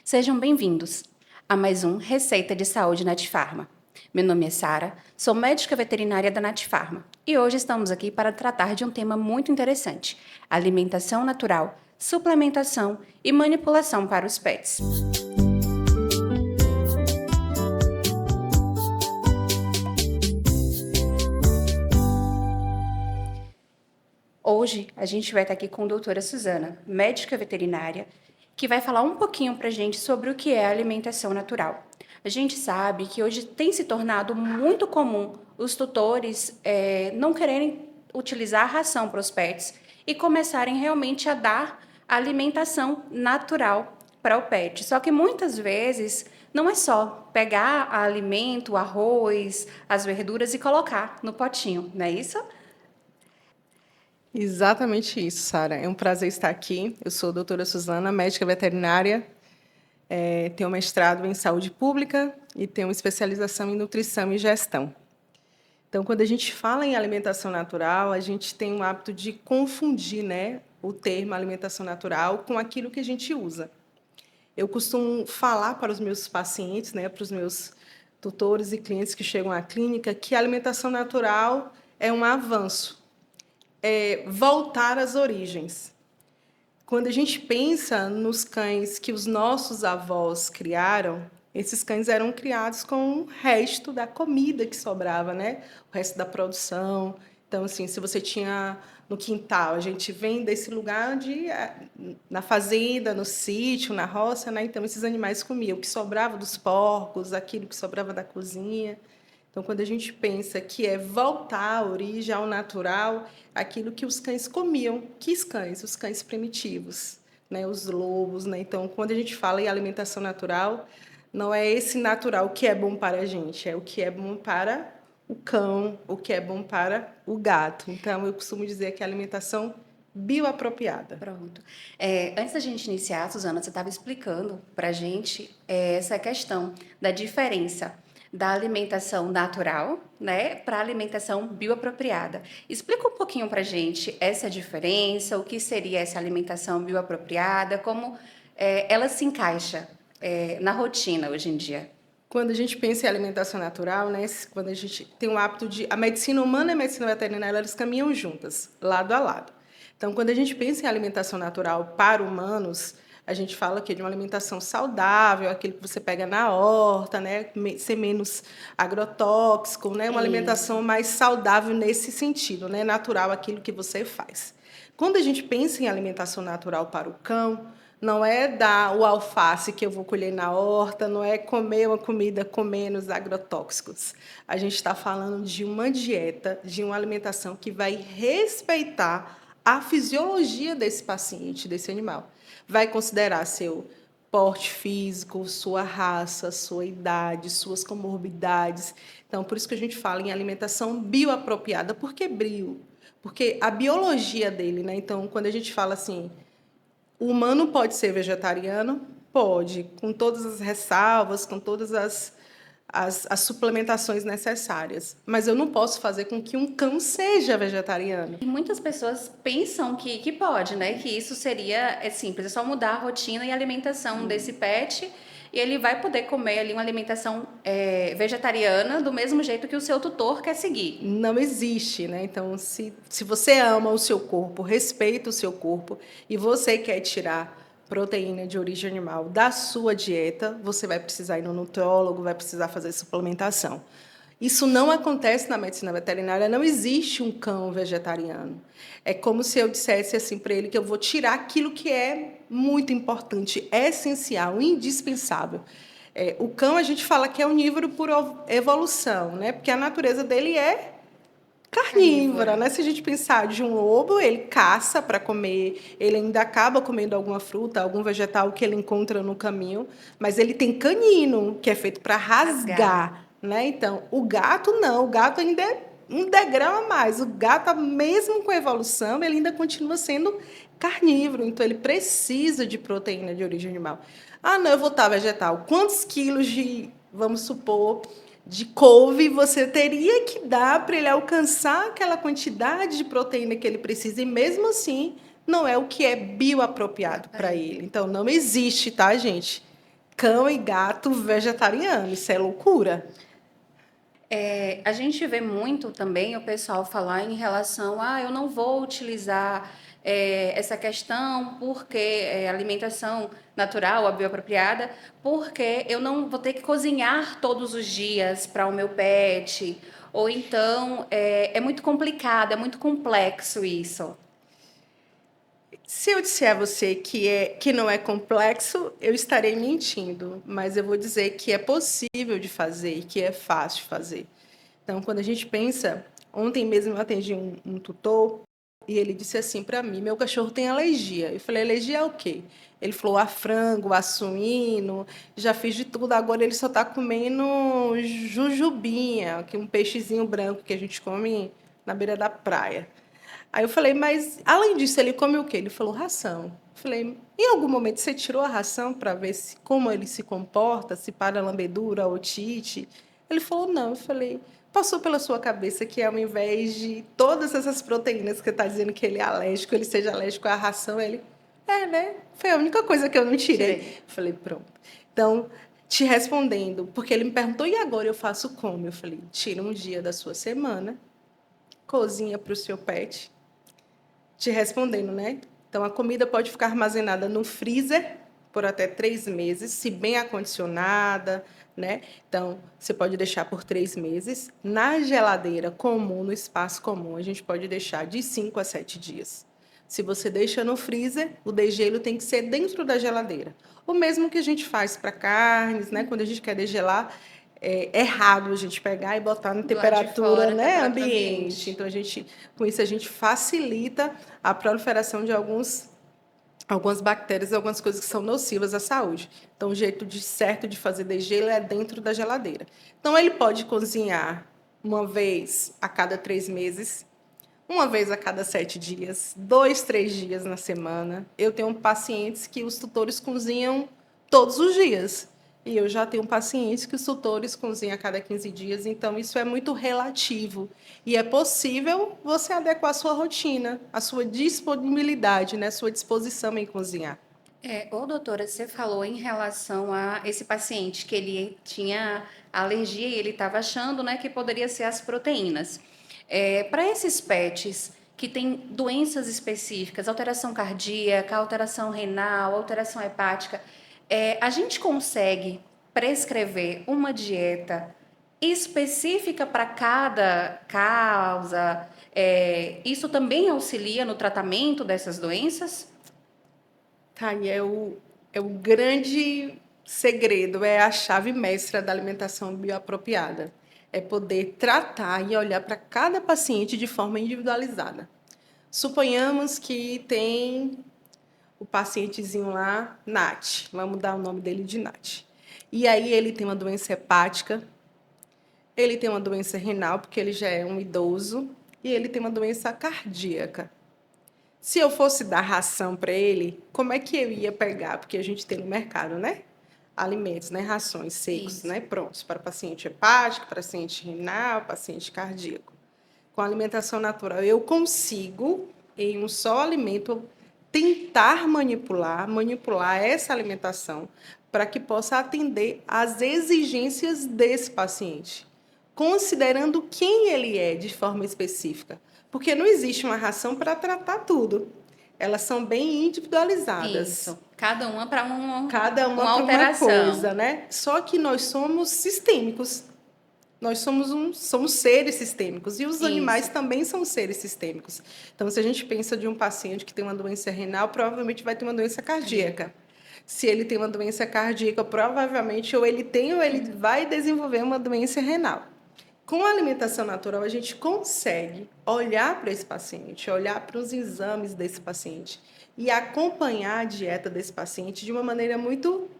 Sejam bem-vindos a mais um Receita de Saúde Natfarma. Meu nome é Sara, sou médica veterinária da Natfarma e hoje estamos aqui para tratar de um tema muito interessante: alimentação natural, suplementação e manipulação para os pets. Hoje a gente vai estar aqui com a doutora Suzana, médica veterinária, que vai falar um pouquinho para a gente sobre o que é alimentação natural. A gente sabe que hoje tem se tornado muito comum os tutores não quererem utilizar a ração para os pets e começarem realmente a dar alimentação natural para o pet. Só que muitas vezes não é só pegar o alimento, o arroz, as verduras e colocar no potinho, não é isso? Exatamente isso, Sara. É um prazer estar aqui. Eu sou a doutora Suzana, médica veterinária, tenho mestrado em saúde pública e tenho especialização em nutrição e gestão. Então, quando a gente fala em alimentação natural, a gente tem o hábito de confundir, né, o termo alimentação natural com aquilo que a gente usa. Eu costumo falar para os meus pacientes, né, para os meus tutores e clientes que chegam à clínica, que a alimentação natural é um avanço. Voltar às origens. Quando a gente pensa nos cães que os nossos avós criaram, esses cães eram criados com o resto da comida que sobrava, né? O resto da produção. Então, assim, se você tinha no quintal, a gente vem desse lugar na fazenda, no sítio, na roça, né? Então, esses animais comiam o que sobrava dos porcos, aquilo que sobrava da cozinha. Então, quando a gente pensa que é voltar à origem, ao natural, aquilo que os cães comiam, que cães? Os cães primitivos, né? Os lobos, né? Então, quando a gente fala em alimentação natural, não é esse natural que é bom para a gente, é o que é bom para o cão, o que é bom para o gato. Então, eu costumo dizer que é alimentação bioapropriada. Pronto. Antes da gente iniciar, Suzana, você estava explicando para a gente essa questão da diferença da alimentação natural, né, para a alimentação bioapropriada. Explica um pouquinho para a gente essa diferença, o que seria essa alimentação bioapropriada, como ela se encaixa na rotina hoje em dia. Quando a gente pensa em alimentação natural, né, quando a gente tem o hábito de... A medicina humana e a medicina veterinária, elas caminham juntas, lado a lado. Então, quando a gente pensa em alimentação natural para humanos, a gente fala aqui de uma alimentação saudável, aquilo que você pega na horta, né, ser menos agrotóxico, né, uma alimentação mais saudável nesse sentido, né, natural, aquilo que você faz. Quando a gente pensa em alimentação natural para o cão, não é dar o alface que eu vou colher na horta, não é comer uma comida com menos agrotóxicos. A gente está falando de uma dieta, de uma alimentação que vai respeitar a fisiologia desse paciente, desse animal. Vai considerar seu porte físico, sua raça, sua idade, suas comorbidades. Então, por isso que a gente fala em alimentação bioapropriada. Por que bio? Porque a biologia dele, né? Então, quando a gente fala assim, o humano pode ser vegetariano? Pode, com todas as ressalvas, com todas as suplementações necessárias. Mas eu não posso fazer com que um cão seja vegetariano. E muitas pessoas pensam que pode, né? Que isso seria simples, é só mudar a rotina e a alimentação desse pet e ele vai poder comer ali uma alimentação vegetariana do mesmo jeito que o seu tutor quer seguir. Não existe, né? Então, se você ama o seu corpo, respeita o seu corpo e você quer tirar proteína de origem animal da sua dieta, você vai precisar ir no nutrólogo, vai precisar fazer suplementação. Isso não acontece na medicina veterinária, não existe um cão vegetariano. É como se eu dissesse assim para ele que eu vou tirar aquilo que é muito importante, essencial, indispensável. O cão, a gente fala que é onívoro por evolução, né? Porque a natureza dele é carnívora, né? Se a gente pensar de um lobo, ele caça para comer, ele ainda acaba comendo alguma fruta, algum vegetal que ele encontra no caminho, mas ele tem canino, que é feito para rasgar, né? Então, o gato não, o gato ainda é um degrau a mais. O gato, mesmo com a evolução, ele ainda continua sendo carnívoro, então ele precisa de proteína de origem animal. Ah, não, eu vou estar vegetal. Quantos quilos de, vamos supor, de couve você teria que dar para ele alcançar aquela quantidade de proteína que ele precisa, e mesmo assim não é o que é bioapropriado para ele. Então, não existe, tá, gente? cão e gato vegetariano. Isso é loucura. A gente vê muito também o pessoal falar em relação a eu não vou utilizar essa questão porque alimentação natural, a bioapropriada, porque eu não vou ter que cozinhar todos os dias para o meu pet, ou então é muito complicado, é muito complexo isso. Se eu disser a você que não é complexo, eu estarei mentindo, mas eu vou dizer que é possível de fazer e que é fácil de fazer. Então, quando a gente pensa, ontem mesmo eu atendi um tutor e ele disse assim para mim: meu cachorro tem alergia. Eu falei: alergia ao quê? Ele falou: a frango, a suíno, já fiz de tudo, agora ele só está comendo jujubinha, que é um peixezinho branco que a gente come na beira da praia. Aí eu falei: mas além disso, ele come o quê? Ele falou: ração. Eu falei: em algum momento você tirou a ração para ver como ele se comporta, se para lambedura, otite? Ele falou: não. Eu falei: passou pela sua cabeça que ao invés de todas essas proteínas que está dizendo que ele é alérgico, ele seja alérgico à ração? Ele: é, né? Foi a única coisa que eu não tirei. Tirei. Eu falei: pronto. Então, te respondendo, porque ele me perguntou: e agora eu faço como? Eu falei: tira um dia da sua semana, cozinha para o seu pet. Te respondendo, né? Então, a comida pode ficar armazenada no freezer por até 3 meses, se bem acondicionada, né? Então, você pode deixar por 3 meses. Na geladeira comum, no espaço comum, a gente pode deixar de 5 a 7 dias. Se você deixa no freezer, o degelo tem que ser dentro da geladeira. O mesmo que a gente faz para carnes, né? Quando a gente quer degelar, é errado a gente pegar e botar na Do lado de temperatura, fora, né, temperatura ambiente. ambiente. Então, com isso, a gente facilita a proliferação de algumas bactérias, algumas coisas que são nocivas à saúde. Então, o jeito certo de fazer degelo é dentro da geladeira. Então, ele pode cozinhar uma vez a cada 3 meses, uma vez a cada 7 dias, 2, 3 dias na semana. Eu tenho pacientes que os tutores cozinham todos os dias. E eu já tenho pacientes que os tutores cozinham a cada 15 dias. Então, isso é muito relativo. E é possível você adequar a sua rotina, a sua disponibilidade, né? A sua disposição em cozinhar. Ô, doutora, você falou em relação a esse paciente que ele tinha alergia e ele estava achando, né, que poderia ser as proteínas. Para esses pets que têm doenças específicas, alteração cardíaca, alteração renal, alteração hepática, a gente consegue prescrever uma dieta específica para cada causa? Isso também auxilia no tratamento dessas doenças? Tá, e é o grande segredo, é a chave mestra da alimentação bioapropriada. É poder tratar e olhar para cada paciente de forma individualizada. Suponhamos que tem o pacientezinho lá, Nath, vamos dar o nome dele de Nath. E aí ele tem uma doença hepática, ele tem uma doença renal, porque ele já é um idoso, e ele tem uma doença cardíaca. Se eu fosse dar ração para ele, como é que eu ia pegar? Porque a gente tem no mercado, né? Alimentos, né? Rações secos, Isso. né? Prontos para paciente hepático, paciente renal, paciente cardíaco. Com alimentação natural, eu consigo, em um só alimento, tentar manipular essa alimentação para que possa atender às exigências desse paciente, considerando quem ele é de forma específica. Porque não existe uma ração para tratar tudo. Elas são bem individualizadas. Isso. Cada uma para Cada uma uma para uma alteração. coisa, né? Só que nós somos sistêmicos. Nós somos seres sistêmicos e os animais Isso. também são seres sistêmicos. Então, se a gente pensa de um paciente que tem uma doença renal, provavelmente vai ter uma doença Cardíaca. cardíaca. Se ele tem uma doença cardíaca, provavelmente ou ele tem ou ele vai desenvolver uma doença renal. Com a alimentação natural, a gente consegue olhar para esse paciente, olhar para os exames desse paciente e acompanhar a dieta desse paciente de uma maneira muito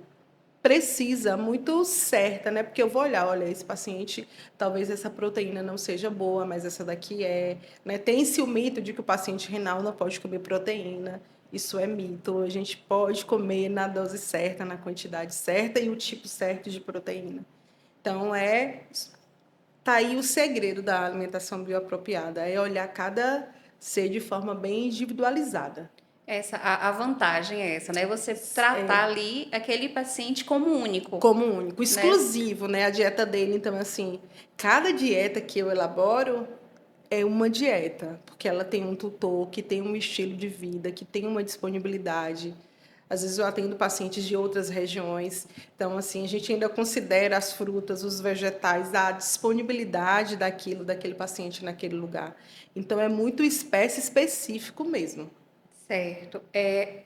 precisa, muito certa, né? Porque eu vou olhar, olha, esse paciente, talvez essa proteína não seja boa, mas essa daqui é, né? Tem-se o mito de que o paciente renal não pode comer proteína. Isso é mito. A gente pode comer na dose certa, na quantidade certa e o tipo certo de proteína. Então, tá aí o segredo da alimentação bioapropriada, é olhar cada ser de forma bem individualizada. A vantagem é essa, né? Você tratar ali aquele paciente como único, como único, né? exclusivo, né? A dieta dele, então, assim, cada dieta que eu elaboro é uma dieta, porque ela tem um tutor que tem um estilo de vida, que tem uma disponibilidade. Às vezes eu atendo pacientes de outras regiões, então assim a gente ainda considera as frutas, os vegetais, a disponibilidade daquele paciente naquele lugar. Então é muito espécie específico mesmo. Certo.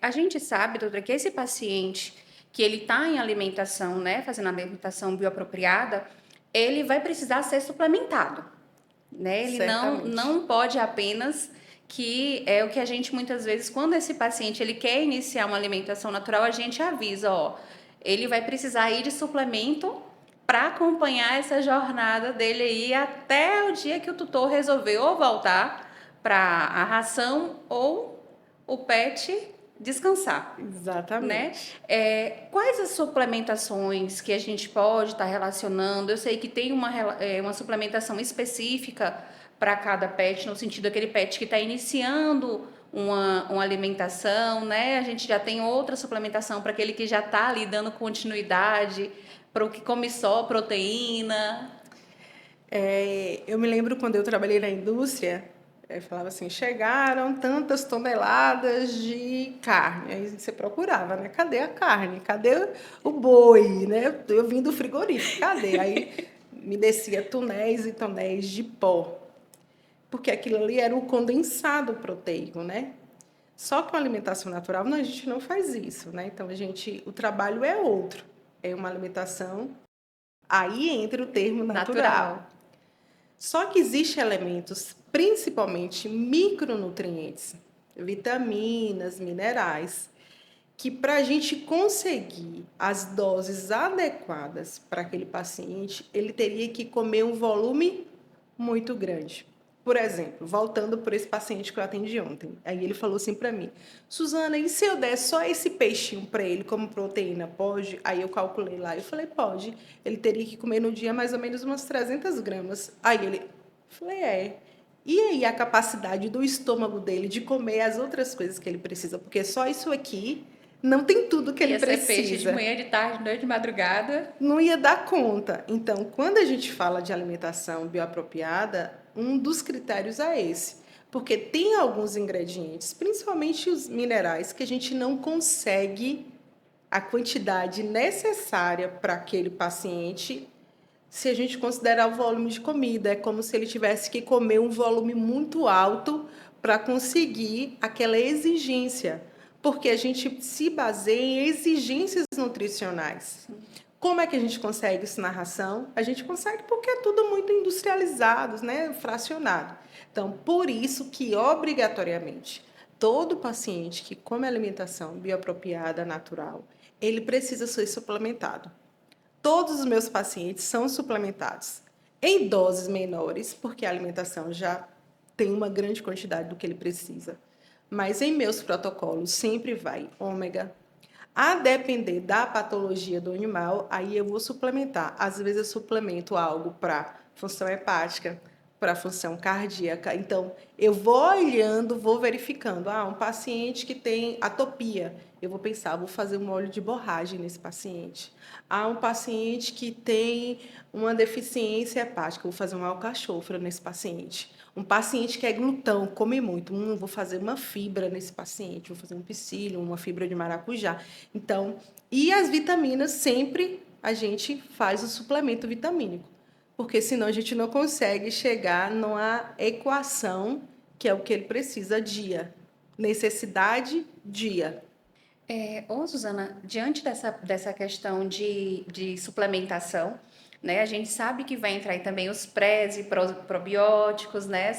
A gente sabe, doutora, que esse paciente que ele está em alimentação, né, fazendo alimentação bioapropriada, ele vai precisar ser suplementado, né? Ele Certamente. não pode apenas que é o que a gente muitas vezes, quando esse paciente ele quer iniciar uma alimentação natural, a gente avisa, ó, ele vai precisar ir de suplemento para acompanhar essa jornada dele aí até o dia que o tutor resolver ou voltar para a ração ou o pet descansar, né? Exatamente. Quais as suplementações que a gente pode estar relacionando? Eu sei que tem uma suplementação específica para cada pet, no sentido daquele pet que está iniciando uma alimentação, né? A gente já tem outra suplementação para aquele que já está ali dando continuidade, para o que come só proteína. Eu me lembro quando eu trabalhei na indústria, falava assim, chegaram tantas toneladas de carne. Aí você procurava, né? Cadê a carne? Cadê o boi, né? Eu vim do frigorífico, cadê? Aí me descia tonéis e tonéis de pó, porque aquilo ali era o condensado proteico, né? Só com a alimentação natural, a gente não faz isso, né? Então, o trabalho é outro. É uma alimentação, aí entra o termo natural. Natural. Só que existem elementos, principalmente micronutrientes, vitaminas, minerais, que para a gente conseguir as doses adequadas para aquele paciente, ele teria que comer um volume muito grande. Por exemplo, voltando por esse paciente que eu atendi ontem, aí ele falou assim para mim, Suzana, e se eu der só esse peixinho para ele como proteína, pode? Aí eu calculei lá, eu falei, pode. Ele teria que comer no dia mais ou menos umas 300 gramas. Aí ele, falei, é. E aí a capacidade do estômago dele de comer as outras coisas que ele precisa, porque só isso aqui não tem tudo que ele Ia ser peixe de precisa. manhã, de tarde, de noite, de madrugada. Não ia dar conta. Então, quando a gente fala de alimentação bioapropriada, um dos critérios é esse. Porque tem alguns ingredientes, principalmente os minerais, que a gente não consegue a quantidade necessária para aquele paciente se a gente considerar o volume de comida. É como se ele tivesse que comer um volume muito alto para conseguir aquela exigência. Porque a gente se baseia em exigências nutricionais. Como é que a gente consegue isso na ração? A gente consegue porque é tudo muito industrializado, né? Fracionado. Então, por isso que, obrigatoriamente, todo paciente que come alimentação bioapropriada, natural, ele precisa ser suplementado. Todos os meus pacientes são suplementados em doses menores, porque a alimentação já tem uma grande quantidade do que ele precisa. Mas em meus protocolos sempre vai ômega. A depender da patologia do animal, aí eu vou suplementar. Às vezes eu suplemento algo para função hepática, para função cardíaca. Então, eu vou olhando, vou verificando. Ah, um paciente que tem atopia. Eu vou pensar, vou fazer um óleo de borragem nesse paciente. Ah, um paciente que tem uma deficiência hepática. Eu vou fazer um alcachofra nesse paciente. Um paciente que é glutão, come muito. Vou fazer uma fibra nesse paciente. Vou fazer um psyllium, uma fibra de maracujá. Então, e as vitaminas, sempre a gente faz o suplemento vitamínico, porque senão a gente não consegue chegar numa equação que é o que ele precisa dia. Necessidade, dia. Suzana, diante dessa questão de suplementação, né, a gente sabe que vai entrar aí também os prés e probióticos, né,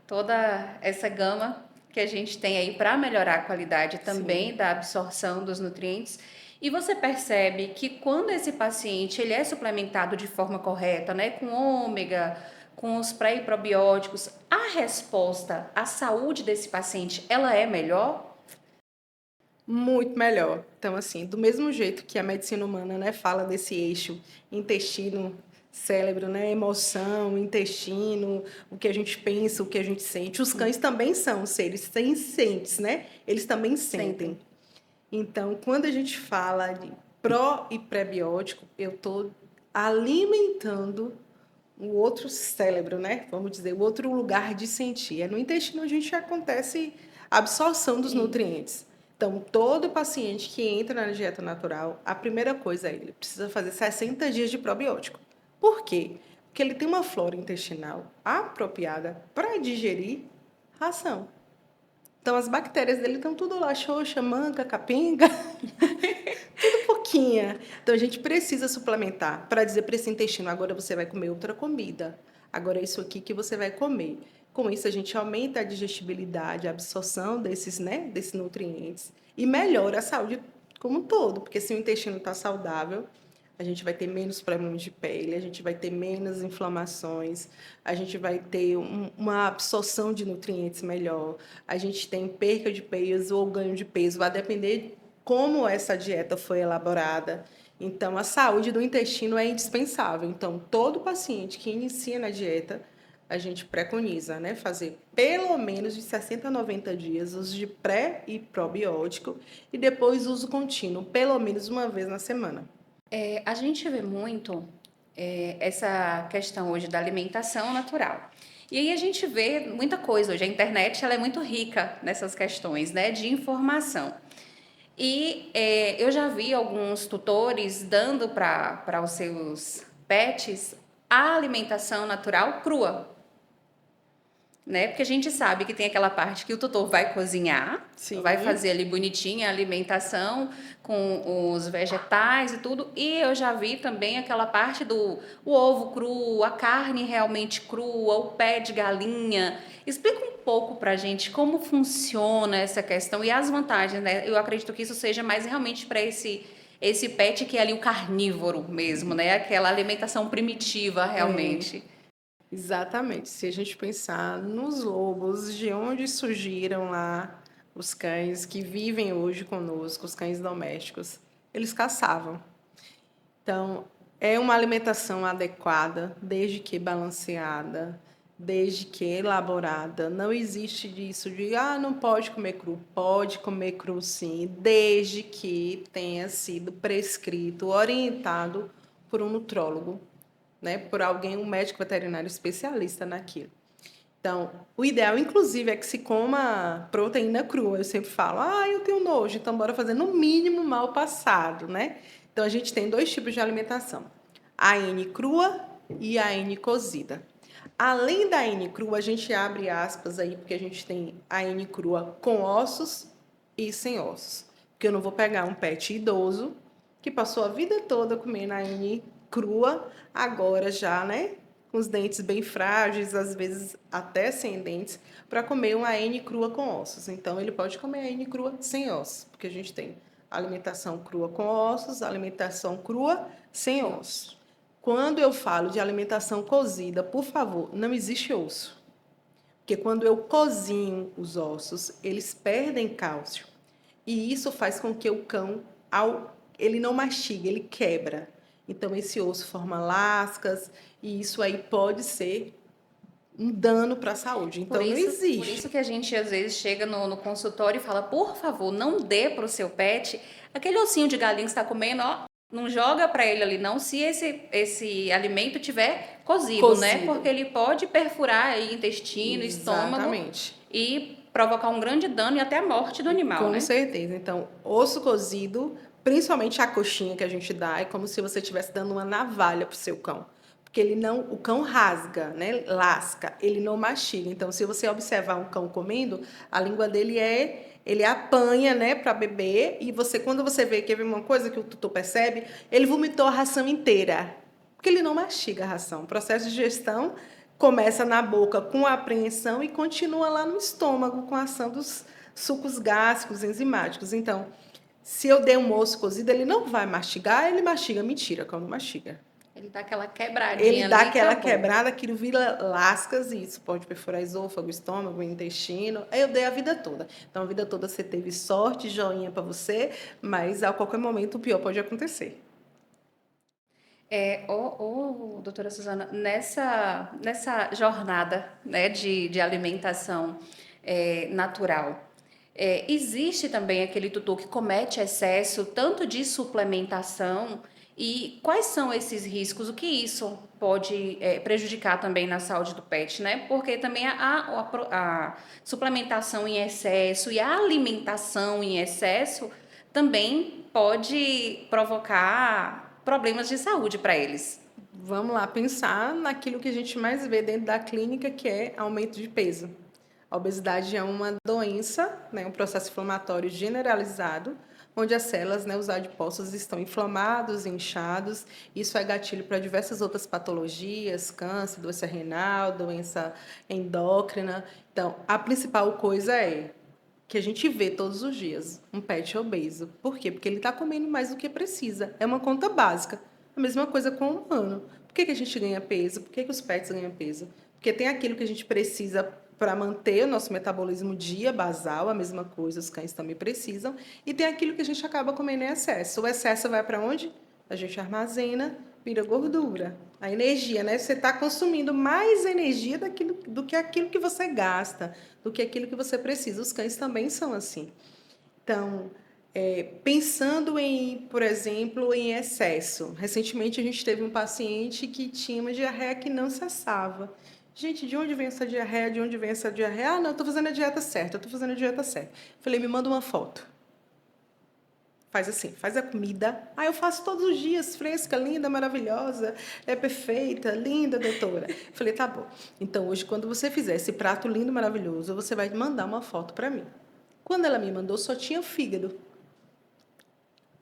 toda essa gama que a gente tem aí para melhorar a qualidade também Sim. da absorção dos nutrientes. E você percebe que quando esse paciente ele é suplementado de forma correta, né, com ômega, com os pré e probióticos, a resposta à saúde desse paciente, ela é melhor? Muito melhor. Então, assim, do mesmo jeito que a medicina humana, né, fala desse eixo intestino, cérebro, né? Emoção, intestino, o que a gente pensa, o que a gente sente. Os cães também são seres sencientes, né? Eles também sentem. Então, quando a gente fala de pró e pré-biótico, eu estou alimentando o outro cérebro, né? Vamos dizer, o outro lugar de sentir. É no intestino onde a gente acontece a absorção dos nutrientes. Então, todo paciente que entra na dieta natural, a primeira coisa é ele precisa fazer 60 dias de probiótico. Por quê? Porque ele tem uma flora intestinal apropriada para digerir ração. Então, as bactérias dele estão tudo lá, xoxa, manca, capenga, tudo pouquinha. Então, a gente precisa suplementar para dizer para esse intestino, agora você vai comer outra comida. Agora é isso aqui que você vai comer. Com isso, a gente aumenta a digestibilidade, a absorção desses, né, desses nutrientes e melhora a saúde como um todo. Porque se o intestino está saudável, a gente vai ter menos problemas de pele, a gente vai ter menos inflamações, a gente vai ter uma absorção de nutrientes melhor, a gente tem perca de peso ou ganho de peso, vai depender como essa dieta foi elaborada. Então, a saúde do intestino é indispensável. Então, todo paciente que inicia na dieta, a gente preconiza, né, fazer pelo menos de 60 a 90 dias uso de pré e probiótico e depois uso contínuo, pelo menos uma vez na semana. A gente vê muito essa questão hoje da alimentação natural. E aí a gente vê muita coisa hoje. A internet ela é muito rica nessas questões, né, de informação. E eu já vi alguns tutores dando para os seus pets a alimentação natural crua, né? Porque a gente sabe que tem aquela parte que o tutor vai cozinhar, Sim. vai fazer ali bonitinha a alimentação com os vegetais e tudo. E eu já vi também aquela parte do o ovo cru, a carne realmente crua, o pé de galinha. Explica um pouco pra gente como funciona essa questão e as vantagens, né? Eu acredito que isso seja mais realmente para esse pet que é ali o carnívoro mesmo, né? Aquela alimentação primitiva realmente. Exatamente. Se a gente pensar nos lobos, de onde surgiram lá os cães que vivem hoje conosco, os cães domésticos, eles caçavam. Então, é uma alimentação adequada, desde que balanceada, desde que elaborada. Não existe disso de, não pode comer cru. Pode comer cru sim, desde que tenha sido prescrito, orientado por um nutrólogo, né, por alguém, um médico veterinário especialista naquilo. Então, o ideal, inclusive, é que se coma proteína crua. Eu sempre falo, eu tenho nojo, então bora fazer no mínimo mal passado, né? Então, a gente tem dois tipos de alimentação. A N crua e a N cozida. Além da N crua, a gente abre aspas aí, porque a gente tem a N crua com ossos e sem ossos. Porque eu não vou pegar um pet idoso que passou a vida toda comendo a N crua, agora já, né, com os dentes bem frágeis, às vezes até sem dentes, para comer uma N crua com ossos. Então, ele pode comer a N crua sem ossos, porque a gente tem alimentação crua com ossos, alimentação crua sem ossos. Quando eu falo de alimentação cozida, por favor, não existe osso. Porque quando eu cozinho os ossos, eles perdem cálcio. E isso faz com que o cão, ele não mastiga, ele quebra. Então, esse osso forma lascas, e isso aí pode ser um dano para a saúde. Então, não Por existe. isso que a gente às vezes chega no consultório e fala, por favor, não dê para o seu pet aquele ossinho de galinha que está comendo, ó, não joga para ele ali não, se esse alimento tiver cozido, né? Porque ele pode perfurar aí intestino, estômago Exatamente. e provocar um grande dano e até a morte do animal, Com né? certeza. Então, osso cozido, principalmente a coxinha que a gente dá, é como se você estivesse dando uma navalha para o seu cão. Porque o cão rasga, né? Lasca, ele não mastiga. Então, se você observar um cão comendo, a língua dele ele apanha, né, para beber, e quando você vê que é uma coisa que o tutor percebe, ele vomitou a ração inteira. Porque ele não mastiga a ração. O processo de digestão começa na boca com a apreensão e continua lá no estômago com a ação dos sucos gástricos, enzimáticos. Então, se eu der um osso cozido, ele não vai mastigar, ele mastiga. Mentira, como mastiga. Ele dá aquela quebradinha Ele dá ali, aquela acabou. quebrada, aquilo vira lascas, e isso pode perfurar esôfago, estômago, intestino. Aí eu dei a vida toda. Então, a vida toda você teve sorte, joinha para você, mas a qualquer momento o pior pode acontecer. Doutora Suzana, nessa jornada, né, de alimentação natural, existe também aquele tutor que comete excesso tanto de suplementação e quais são esses riscos? O que isso pode prejudicar também na saúde do pet, né? Porque também a suplementação em excesso e a alimentação em excesso também pode provocar problemas de saúde para eles. Vamos lá pensar naquilo que a gente mais vê dentro da clínica, que é aumento de peso. A obesidade é uma doença, né, um processo inflamatório generalizado, onde as células, né, os adiposos estão inflamados, inchados. Isso é gatilho para diversas outras patologias, câncer, doença renal, doença endócrina. Então, a principal coisa é que a gente vê todos os dias, um pet obeso. Por quê? Porque ele está comendo mais do que precisa. É uma conta básica. A mesma coisa com o humano. Por que a gente ganha peso? Por que os pets ganham peso? Porque tem aquilo que a gente precisa para manter o nosso metabolismo dia basal, a mesma coisa, os cães também precisam, e tem aquilo que a gente acaba comendo em excesso. O excesso vai para onde? A gente armazena, vira gordura. A energia, né? Você está consumindo mais energia do que aquilo que você gasta, do que aquilo que você precisa. Os cães também são assim. Então, pensando em, por exemplo, em excesso. Recentemente a gente teve um paciente que tinha uma diarreia que não cessava. Gente, de onde vem essa diarreia? De onde vem essa diarreia? Ah, não, eu estou fazendo a dieta certa, eu estou fazendo a dieta certa. Falei, me manda uma foto. Faz assim, faz a comida. Ah, eu faço todos os dias, fresca, linda, maravilhosa, é perfeita, linda, doutora. Falei, tá bom. Então, hoje, quando você fizer esse prato lindo, maravilhoso, você vai mandar uma foto para mim. Quando ela me mandou, só tinha fígado.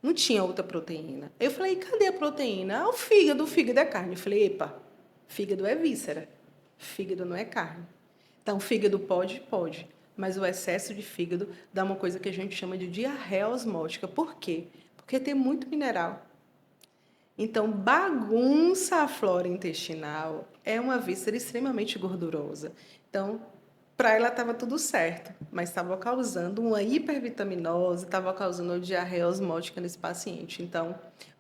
Não tinha outra proteína. Eu falei, cadê a proteína? Ah, o fígado é carne. Eu falei, epa, fígado é víscera. Fígado não é carne. Então, fígado pode? Pode. Mas o excesso de fígado dá uma coisa que a gente chama de diarreia osmótica. Por quê? Porque tem muito mineral. Então, bagunça a flora intestinal é uma víscera extremamente gordurosa. Então, para ela estava tudo certo, mas estava causando uma hipervitaminose, estava causando uma diarreia osmótica nesse paciente. Então,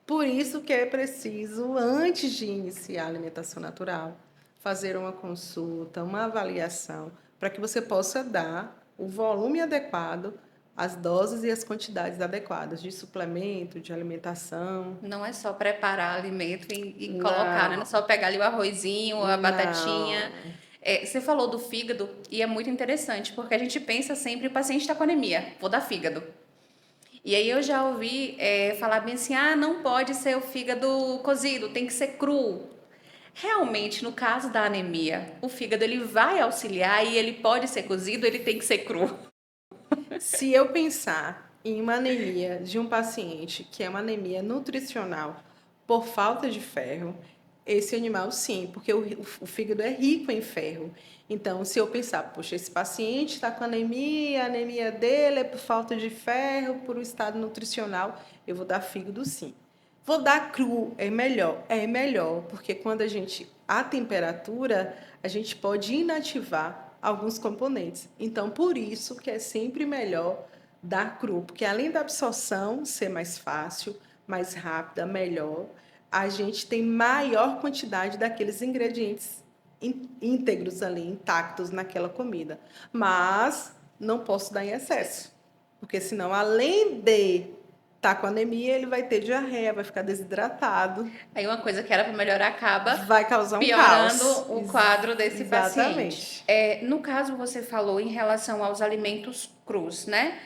por isso que é preciso, antes de iniciar a alimentação natural, fazer uma consulta, uma avaliação, para que você possa dar o volume adequado, as doses e as quantidades adequadas de suplemento, de alimentação. Não é só preparar alimento e colocar, né? Não é Não, só pegar ali o arrozinho, a batatinha. não. Você falou do fígado e é muito interessante, porque a gente pensa sempre, o paciente está com anemia, vou dar fígado. E aí eu já ouvi falar bem assim, ah, não pode ser o fígado cozido, tem que ser cru. Realmente, no caso da anemia, o fígado ele vai auxiliar e ele pode ser cozido, ele tem que ser cru. Se eu pensar em uma anemia de um paciente que é uma anemia nutricional por falta de ferro, esse animal sim, porque o fígado é rico em ferro. Então, se eu pensar, poxa, esse paciente está com anemia, a anemia dele é por falta de ferro, por um estado nutricional, eu vou dar fígado sim. Vou dar cru, é melhor, porque quando a temperatura, a gente pode inativar alguns componentes. Então, por isso que é sempre melhor dar cru, porque além da absorção ser mais fácil, mais rápida, melhor, a gente tem maior quantidade daqueles ingredientes íntegros ali, intactos naquela comida. Mas não posso dar em excesso, porque senão, além de estar com anemia, ele vai ter diarreia, vai ficar desidratado, Aí uma coisa que era para melhorar acaba vai causar um piorando caos. o quadro desse paciente. Exatamente. No caso, você falou em relação aos alimentos crus, né?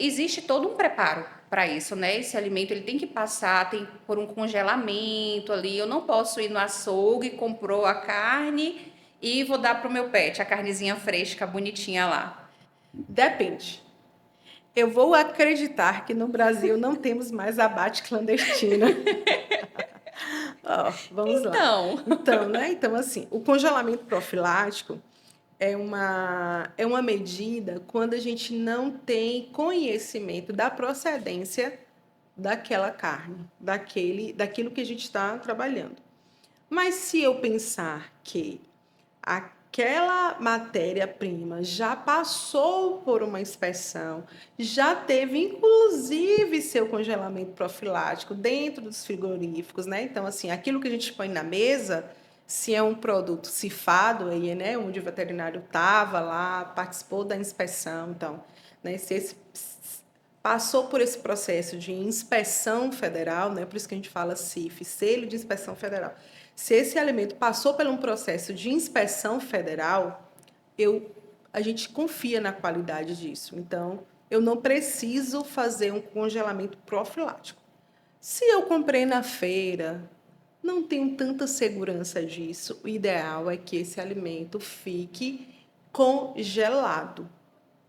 Existe todo um preparo para isso, né? Esse alimento ele tem que passar, tem por um congelamento ali. Eu não posso ir no açougue, comprou a carne e vou dar para o meu pet, a carnezinha fresca, bonitinha lá. Depende. Eu vou acreditar que no Brasil não temos mais abate clandestino. Ó, vamos lá. Então, Então, né? Então, assim, o congelamento profilático é uma medida quando a gente não tem conhecimento da procedência daquela carne, daquilo que a gente está trabalhando. Mas se eu pensar que aquela matéria-prima já passou por uma inspeção, já teve inclusive seu congelamento profilático dentro dos frigoríficos, né? Então, assim, aquilo que a gente põe na mesa, se é um produto cifado aí, né, onde o veterinário estava lá, participou da inspeção, então, né, se esse passou por esse processo de inspeção federal, né, por isso que a gente fala CIF, selo de inspeção federal. Se esse alimento passou por um processo de inspeção federal, a gente confia na qualidade disso. Então, eu não preciso fazer um congelamento profilático. Se eu comprei na feira, não tenho tanta segurança disso. O ideal é que esse alimento fique congelado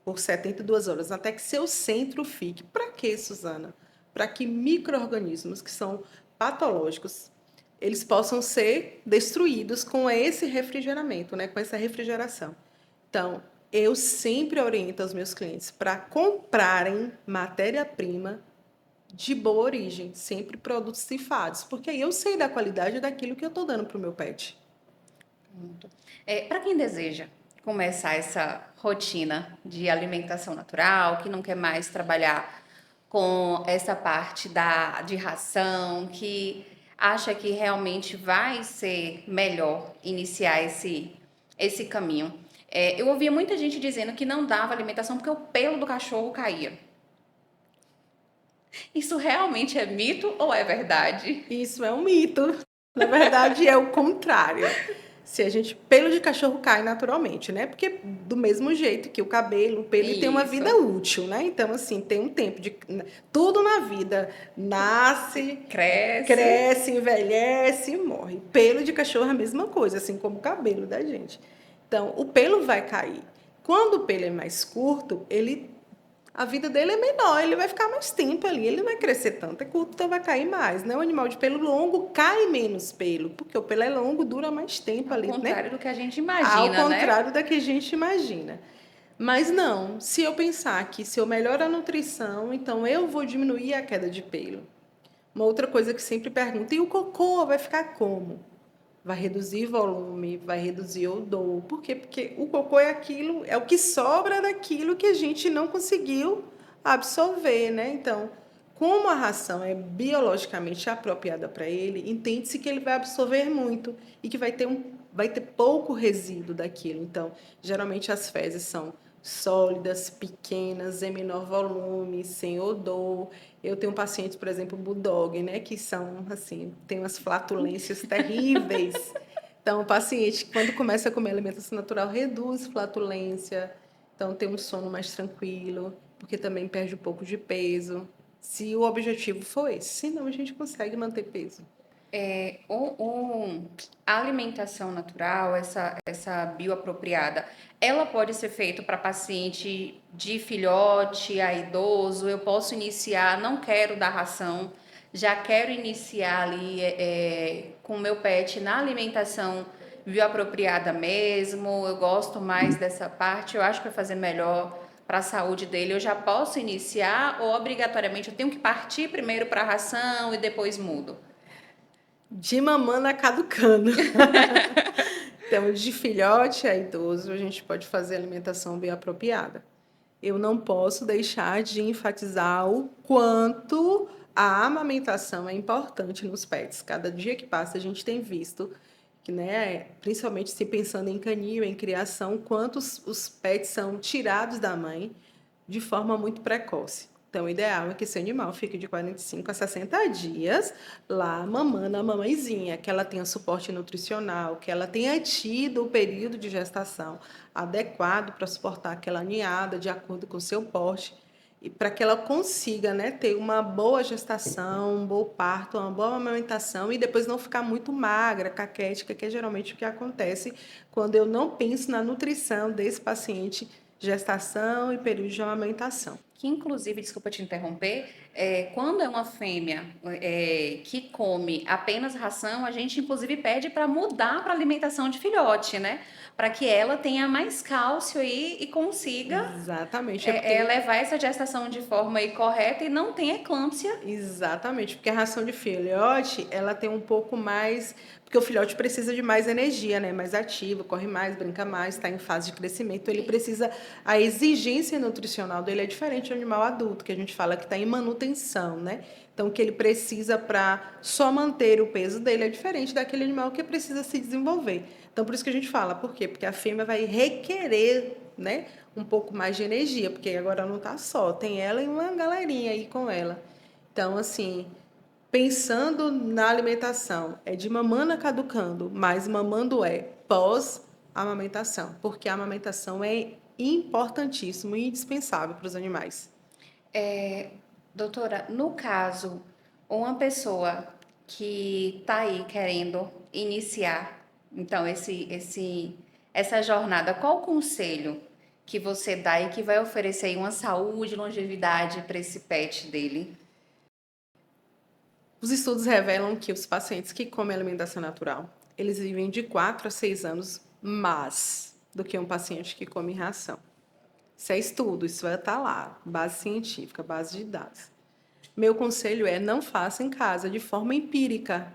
por 72 horas, até que seu centro fique. Para quê, Suzana? Para que micro-organismos que são patológicos, eles possam ser destruídos com esse refrigeramento, né? Com essa refrigeração. Então, eu sempre oriento os meus clientes para comprarem matéria-prima de boa origem, sempre produtos cifados, porque aí eu sei da qualidade daquilo que eu estou dando para o meu pet. Para quem deseja começar essa rotina de alimentação natural, que não quer mais trabalhar com essa parte de ração, que acha que realmente vai ser melhor iniciar esse caminho. Eu ouvia muita gente dizendo que não dava alimentação porque o pelo do cachorro caía. Isso realmente é mito ou é verdade? Isso é um mito. Na verdade, é o contrário. Se a gente, pelo de cachorro cai naturalmente, né? Porque do mesmo jeito que o cabelo, o pelo ele tem uma vida útil, né? Então, assim, tem um tempo de tudo na vida nasce, cresce, envelhece e morre. Pelo de cachorro é a mesma coisa, assim como o cabelo da gente. Então, o pelo vai cair. Quando o pelo é mais curto, a vida dele é menor, ele vai ficar mais tempo ali, ele não vai crescer tanto, é curto, então vai cair mais, né? O animal de pelo longo cai menos pelo, porque o pelo é longo, dura mais tempo ali, né? Ao contrário do que a gente imagina, Ao contrário da que a gente imagina. Mas não, se eu pensar que se eu melhoro a nutrição, então eu vou diminuir a queda de pelo. Uma outra coisa que sempre pergunta, e o cocô vai ficar como? Vai reduzir volume, vai reduzir odor. Por quê? Porque o cocô é aquilo, é o que sobra daquilo que a gente não conseguiu absorver, né? Então, como a ração é biologicamente apropriada para ele, entende-se que ele vai absorver muito e que vai ter pouco resíduo daquilo. Então, geralmente as fezes são sólidas, pequenas, em menor volume, sem odor. Eu tenho pacientes, por exemplo, bulldog, né, que são assim, tem umas flatulências terríveis. Então, o paciente, quando começa a comer alimentação natural, reduz flatulência, então tem um sono mais tranquilo, porque também perde um pouco de peso. Se o objetivo for esse, senão a gente consegue manter peso. A alimentação natural, essa bioapropriada, ela pode ser feita para paciente de filhote a idoso. Eu posso iniciar, não quero dar ração, já quero iniciar ali com o meu pet na alimentação bioapropriada mesmo. Eu gosto mais dessa parte, eu acho que vai fazer melhor para a saúde dele. Eu já posso iniciar ou obrigatoriamente eu tenho que partir primeiro para a ração e depois mudo? De mamana caducando. Então, de filhote a idoso, a gente pode fazer alimentação bem apropriada. Eu não posso deixar de enfatizar o quanto a amamentação é importante nos pets. Cada dia que passa, a gente tem visto que, né, principalmente se pensando em canil, em criação, quantos os pets são tirados da mãe de forma muito precoce. Então, o ideal é que esse animal fique de 45 a 60 dias lá mamando a mamãezinha, que ela tenha suporte nutricional, que ela tenha tido o período de gestação adequado para suportar aquela ninhada de acordo com o seu porte e para que ela consiga, né, ter uma boa gestação, um bom parto, uma boa amamentação e depois não ficar muito magra, caquética, que é geralmente o que acontece quando eu não penso na nutrição desse paciente, gestação e período de amamentação. Que inclusive, desculpa te interromper, Quando é uma fêmea que come apenas ração, a gente inclusive pede para mudar para alimentação de filhote, né? Para que ela tenha mais cálcio aí e consiga Exatamente, é porque levar essa gestação de forma aí correta e não tenha eclâmpsia. exatamente, porque a ração de filhote, ela tem um pouco mais, porque o filhote precisa de mais energia, né? Mais ativo, corre mais, brinca mais, está em fase de crescimento, ele precisa, a exigência nutricional dele é diferente do animal adulto, que a gente fala que está em manutenção, né? Então, o que ele precisa para só manter o peso dele é diferente daquele animal que precisa se desenvolver. Então, por isso que a gente fala, por quê? Porque a fêmea vai requerer, né, um pouco mais de energia, porque agora não está só, tem ela e uma galerinha aí com ela. Então, assim, pensando na alimentação, é de mamana caducando, mas mamando é pós-amamentação, porque a amamentação é importantíssimo e indispensável para os animais. Doutora, no caso, uma pessoa que está aí querendo iniciar, então, essa jornada, qual o conselho que você dá e que vai oferecer aí uma saúde e longevidade para esse pet dele? Os estudos revelam que os pacientes que comem alimentação natural, eles vivem de 4 a 6 anos mais do que um paciente que come ração. Isso é estudo, isso vai estar lá, base científica, base de dados. Meu conselho é não faça em casa de forma empírica,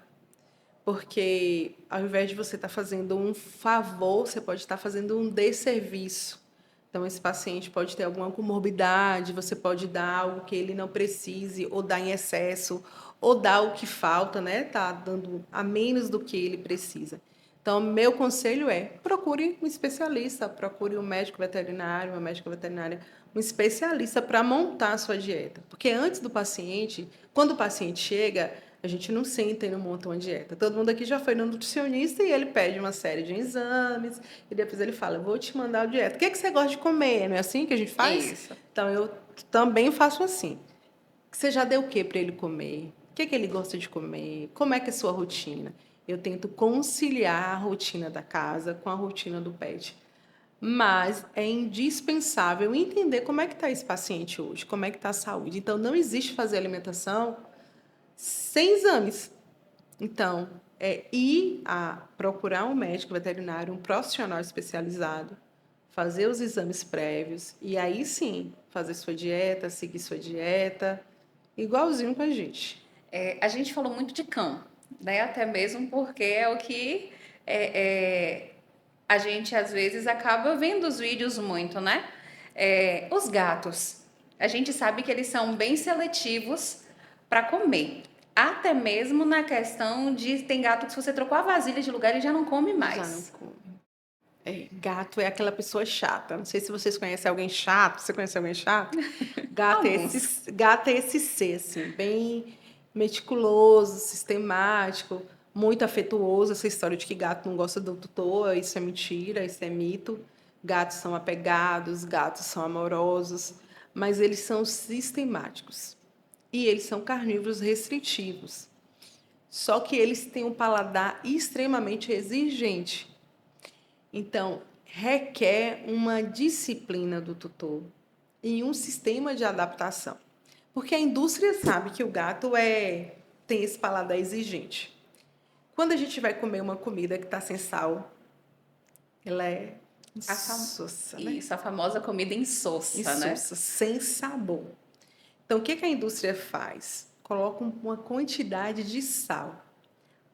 porque ao invés de você estar fazendo um favor, você pode estar fazendo um desserviço. Então, esse paciente pode ter alguma comorbidade, você pode dar algo que ele não precise, ou dar em excesso, ou dar o que falta, né? Tá dando a menos do que ele precisa. Então, meu conselho é: procure um especialista, procure um médico veterinário, uma médica veterinária, um especialista para montar a sua dieta. Porque antes do paciente, quando o paciente chega, a gente não senta e não monta uma dieta. Todo mundo aqui já foi no nutricionista e ele pede uma série de exames e depois ele fala: vou te mandar a dieta. O que é que você gosta de comer? Não é assim que a gente faz? Isso. Então, eu também faço assim. Você já deu o que para ele comer? O que é que ele gosta de comer? Como é que é a sua rotina? Eu tento conciliar a rotina da casa com a rotina do pet. Mas é indispensável entender como é que está esse paciente hoje, como é que está a saúde. Então, não existe fazer alimentação sem exames. Então, é ir a procurar um médico veterinário, um profissional especializado, fazer os exames prévios e aí sim fazer sua dieta, seguir sua dieta, igualzinho com a gente. A gente falou muito de cão, né? Até mesmo porque é o que a gente às vezes acaba vendo os vídeos muito, né? Os gatos, a gente sabe que eles são bem seletivos para comer. Até mesmo na questão de tem gato que se você trocou a vasilha de lugar ele já não come Já não mais. come. Gato é aquela pessoa chata. Não sei se vocês conhecem alguém chato. Você conhece alguém chato? Alguns. Gato é esse ser, assim, bem meticuloso, sistemático, muito afetuoso. Essa história de que gato não gosta do tutor, isso é mentira, isso é mito. Gatos são apegados, gatos são amorosos, mas eles são sistemáticos. E eles são carnívoros restritivos. Só que eles têm um paladar extremamente exigente. Então, requer uma disciplina do tutor e um sistema de adaptação. Porque a indústria sabe que o gato tem esse paladar exigente. Quando a gente vai comer uma comida que está sem sal, ela é A fam... insossa, né? Isso, a famosa comida insossa, né? Insossa, sem sabor. Então, o que a indústria faz? Coloca uma quantidade de sal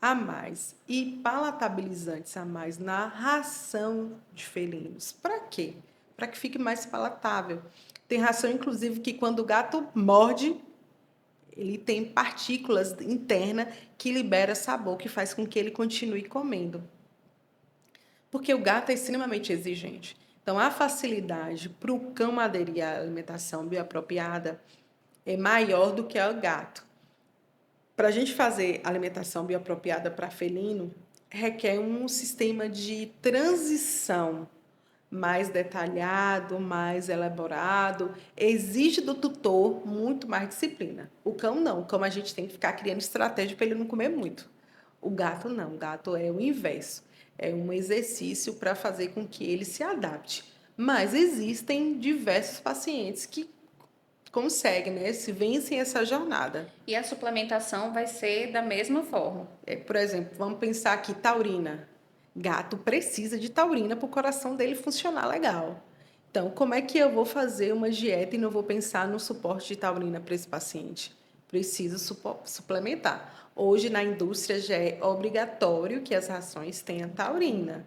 a mais e palatabilizantes a mais na ração de felinos. Para quê? Para que fique mais palatável. Tem ração, inclusive, que quando o gato morde, ele tem partículas internas que libera sabor, que faz com que ele continue comendo. Porque o gato é extremamente exigente. Então, a facilidade para o cão aderir à alimentação bioapropriada é maior do que ao gato. Para a gente fazer alimentação bioapropriada para felino, requer um sistema de transição mais detalhado, mais elaborado, exige do tutor muito mais disciplina. O cão não, o cão a gente tem que ficar criando estratégia para ele não comer muito. O gato não, o gato é o inverso, é um exercício para fazer com que ele se adapte. Mas existem diversos pacientes que conseguem, né? Se vencem essa jornada. E a suplementação vai ser da mesma forma. Por exemplo, vamos pensar aqui, taurina. Gato precisa de taurina para o coração dele funcionar legal. Então, como é que eu vou fazer uma dieta e não vou pensar no suporte de taurina para esse paciente? Preciso suplementar. Hoje, na indústria, já é obrigatório que as rações tenham taurina.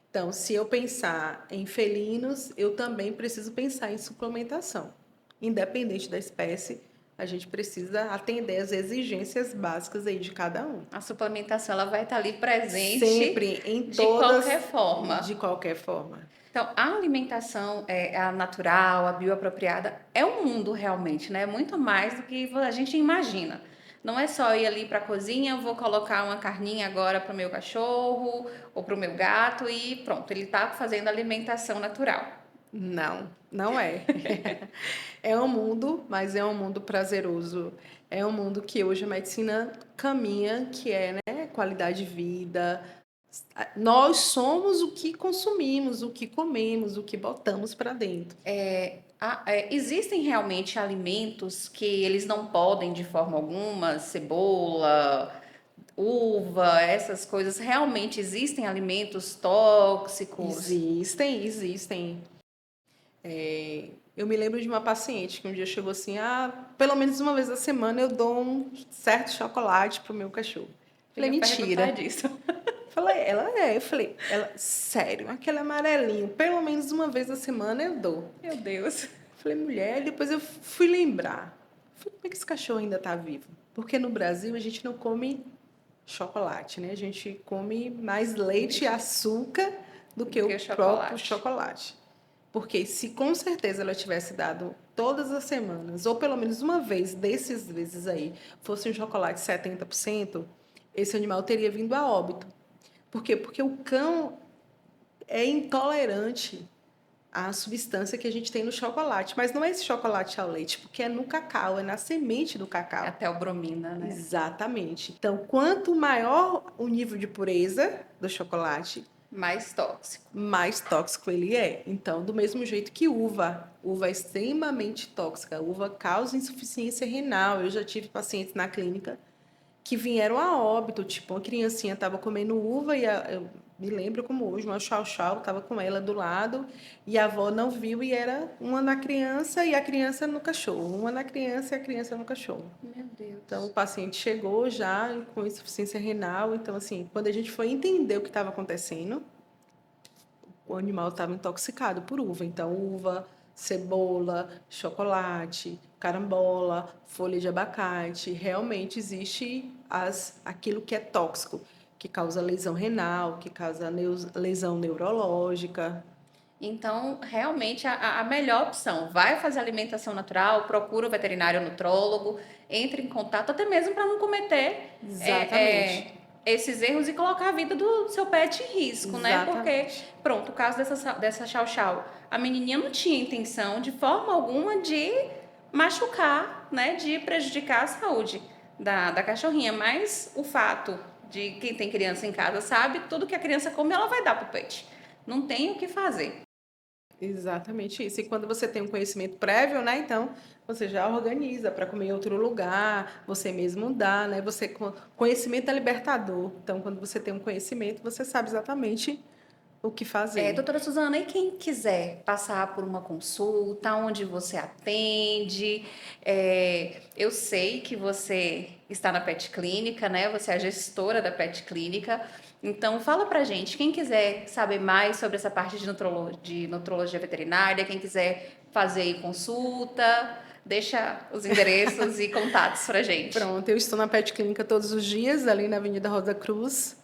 Então, se eu pensar em felinos, eu também preciso pensar em suplementação. Independente da espécie, a gente precisa atender às exigências básicas aí de cada um. A suplementação ela vai estar ali presente Sempre, em de todas, qualquer forma. de qualquer forma. Então, a alimentação a natural, a bioapropriada, é um mundo realmente, né? Muito mais do que a gente imagina. Não é só ir ali para a cozinha, vou colocar uma carninha agora para o meu cachorro ou para o meu gato e pronto, ele está fazendo alimentação natural. Não, não é. É um mundo, mas é um mundo prazeroso. É um mundo que hoje a medicina caminha, que é, né, qualidade de vida. Nós somos o que consumimos, o que comemos, o que botamos para dentro. Existem realmente alimentos que eles não podem de forma alguma, cebola, uva, essas coisas. Realmente existem alimentos tóxicos? Existem. Eu me lembro de uma paciente que um dia chegou assim, pelo menos uma vez na semana eu dou um certo chocolate pro meu cachorro. Falei, Eu ia perguntar mentira. disso. Eu falei, sério, aquele amarelinho, pelo menos uma vez na semana eu dou. Meu Deus. Falei, mulher, depois eu fui lembrar. Falei, como é que esse cachorro ainda tá vivo? Porque no Brasil a gente não come chocolate, né? A gente come mais leite e açúcar do que o próprio chocolate. Porque se com certeza ela tivesse dado todas as semanas, ou pelo menos uma vez desses vezes aí, fosse um chocolate 70%, esse animal teria vindo a óbito. Por quê? Porque o cão é intolerante à substância que a gente tem no chocolate. Mas não é esse chocolate ao leite, porque é no cacau, é na semente do cacau. É a teobromina, né? Exatamente. Então, quanto maior o nível de pureza do chocolate, mais tóxico ele é. Então, do mesmo jeito que uva é extremamente tóxica. A uva causa insuficiência renal. Eu já tive pacientes na clínica que vieram a óbito, tipo, uma criancinha estava comendo uva e eu me lembro como hoje, uma chau-chau estava com ela do lado e a avó não viu e era uma na criança e a criança no cachorro, uma na criança e a criança no cachorro. Meu Deus. Então, o paciente chegou já com insuficiência renal, então, assim, quando a gente foi entender o que estava acontecendo, o animal estava intoxicado por uva. Então, uva, cebola, chocolate, carambola, folha de abacate. Realmente existe aquilo que é tóxico, que causa lesão renal, que causa lesão neurológica. Então, realmente, a melhor opção, vai fazer alimentação natural, procura o veterinário nutrólogo, entre em contato, até mesmo para não cometer esses erros e colocar a vida do seu pet em risco, né? Porque, pronto, o caso dessa chau-chau, a menininha não tinha intenção de forma alguma de machucar, né? De prejudicar a saúde da cachorrinha, mas o fato de quem tem criança em casa sabe, tudo que a criança come, ela vai dar pro pet. Não tem o que fazer. Exatamente isso. E quando você tem um conhecimento prévio, né? Então, você já organiza para comer em outro lugar, você mesmo dá, né? Conhecimento é libertador. Então, quando você tem um conhecimento, você sabe exatamente o que fazer. Doutora Suzana, e quem quiser passar por uma consulta, onde você atende? Eu sei que você está na Pet Clínica, né? Você é a gestora da Pet Clínica. Então, fala pra gente, quem quiser saber mais sobre essa parte de nutrologia veterinária, quem quiser fazer consulta, deixa os endereços e contatos pra gente. Pronto, eu estou na Pet Clínica todos os dias, ali na Avenida Rosa Cruz.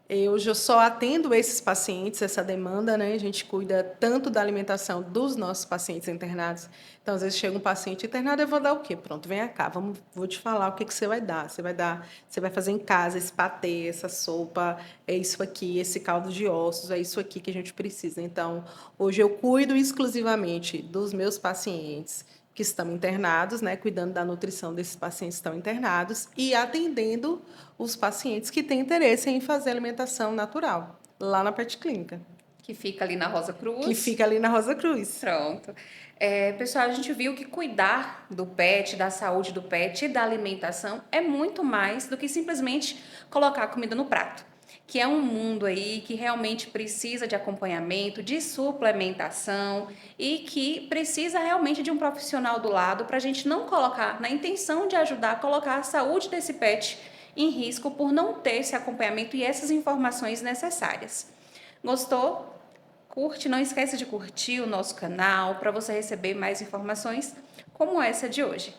Eu já só atendo esses pacientes, essa demanda, né? A gente cuida tanto da alimentação dos nossos pacientes internados. Então, às vezes chega um paciente internado, eu vou dar o quê? Pronto, vem cá, vou te falar o que você vai dar. Você vai fazer em casa esse patê, essa sopa, é isso aqui, esse caldo de ossos, é isso aqui que a gente precisa. Então, hoje eu cuido exclusivamente dos meus pacientes que estão internados, né, cuidando da nutrição desses pacientes que estão internados e atendendo os pacientes que têm interesse em fazer alimentação natural, lá na Pet Clínica. Que fica ali na Rosa que Cruz. fica ali na Rosa Cruz. Pronto. Pessoal, a gente viu que cuidar do pet, da saúde do pet e da alimentação é muito mais do que simplesmente colocar a comida no prato. Que é um mundo aí que realmente precisa de acompanhamento, de suplementação e que precisa realmente de um profissional do lado para a gente não colocar, na intenção de ajudar a colocar a saúde desse pet em risco por não ter esse acompanhamento e essas informações necessárias. Gostou? Curte, não esquece de curtir o nosso canal para você receber mais informações como essa de hoje.